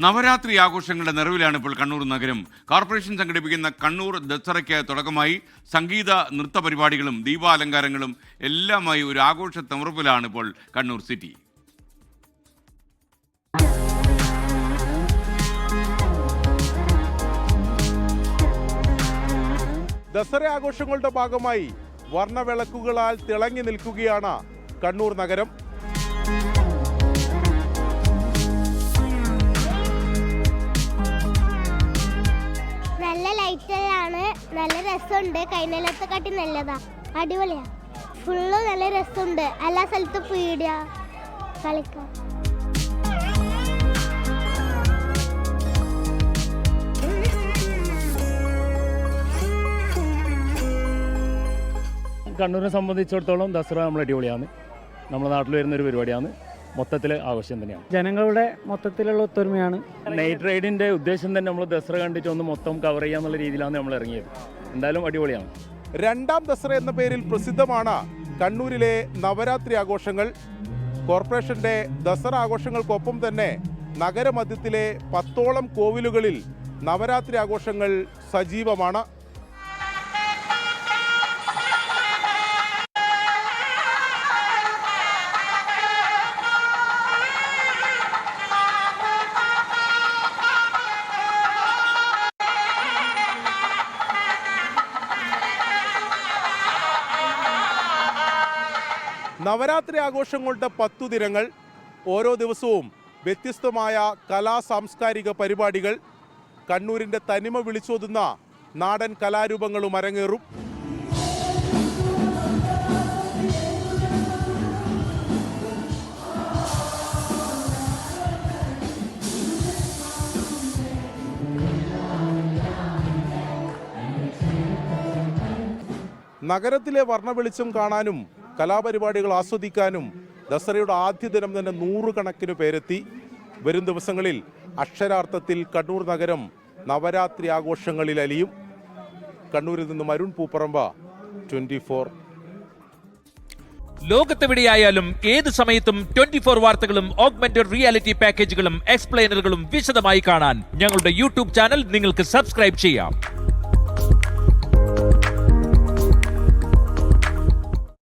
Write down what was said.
നവരാത്രി ആഘോഷങ്ങളുടെ നിറവിലാണ് ഇപ്പോൾ കണ്ണൂർ നഗരം. കോർപ്പറേഷൻ സംഘടിപ്പിക്കുന്ന കണ്ണൂർ ദസറയ്ക്ക് തുടക്കമായി സംഗീത നൃത്ത പരിപാടികളും ദീപാലങ്കാരങ്ങളും എല്ലാമായി ഒരു ആഘോഷ തിമിർപ്പിലാണ് ഇപ്പോൾ കണ്ണൂർ സിറ്റി. ദസറ ആഘോഷങ്ങളുടെ ഭാഗമായി വർണ്ണവിളക്കുകളാൽ തിളങ്ങി നിൽക്കുകയാണ് കണ്ണൂർ നഗരം. നല്ല ലൈറ്റിലാണ്, നല്ല രസമുണ്ട്. കഴിഞ്ഞത്തെ കാട്ടി നല്ലതാ, അടിപൊളിയാ. ഫുള്ള് നല്ല രസമുണ്ട്. എല്ലാ സ്ഥലത്തും പീടിയ കളിക്കാം. കണ്ണൂരിനെ സംബന്ധിച്ചിടത്തോളം ദസറ നമ്മൾ അടിപൊളിയാണ്. നമ്മുടെ നാട്ടിൽ വരുന്നൊരു പരിപാടിയാണ്. മൊത്തത്തിൽ ആവശ്യം തന്നെയാണ്. ജനങ്ങളുടെ മൊത്തത്തിലുള്ള ഒത്തൊരുമയാണ്. നൈറ്റ് റൈഡിൻ്റെ ഉദ്ദേശം തന്നെ നമ്മൾ ദസറ കണ്ടിട്ട് ഒന്ന് മൊത്തം കവർ ചെയ്യാന്നുള്ള രീതിയിലാണ് നമ്മൾ ഇറങ്ങിയത്. എന്തായാലും അടിപൊളിയാണ്. രണ്ടാം ദസറ എന്ന പേരിൽ പ്രസിദ്ധമാണ് കണ്ണൂരിലെ നവരാത്രി ആഘോഷങ്ങൾ. കോർപ്പറേഷന്റെ ദസറ ആഘോഷങ്ങൾക്കൊപ്പം തന്നെ നഗരമധ്യത്തിലെ 10ഓളം കോവിലുകളിൽ നവരാത്രി ആഘോഷങ്ങൾ സജീവമാണ്. നവരാത്രി ആഘോഷങ്ങളുടെ 10 ദിനങ്ങൾ, ഓരോ ദിവസവും വ്യത്യസ്തമായ കലാ സാംസ്കാരിക പരിപാടികൾ, കണ്ണൂരിൻ്റെ തനിമ വിളിച്ചോതുന്ന നാടൻ കലാരൂപങ്ങളും അരങ്ങേറും. നഗരത്തിലെ വർണ്ണവെളിച്ചം കാണാനും കലാപരിപാടികൾ ആസ്വദിക്കാനും ദസറയുടെ ആദ്യ ദിനം തന്നെ 100 കണക്കിന് പേരെത്തി. വരും ദിവസങ്ങളിൽ അക്ഷരാർത്ഥത്തിൽ കണ്ണൂർ നഗരം നവരാത്രി ആഘോഷങ്ങളിൽ അലിയും. കണ്ണൂരിൽ നിന്നും അരുൺ പൂപ്പറമ്പ, 24. ലോകത്തെവിടെയായാലും ഏത് സമയത്തും 24 വാർത്തകളും ഓഗ്മെന്റഡ് റിയാലിറ്റി പാക്കേജുകളും എക്സ്പ്ലെയിനറുകളും വിശദമായി കാണാൻ ഞങ്ങളുടെ യൂട്യൂബ് ചാനൽ നിങ്ങൾക്ക് സബ്സ്ക്രൈബ് ചെയ്യാം.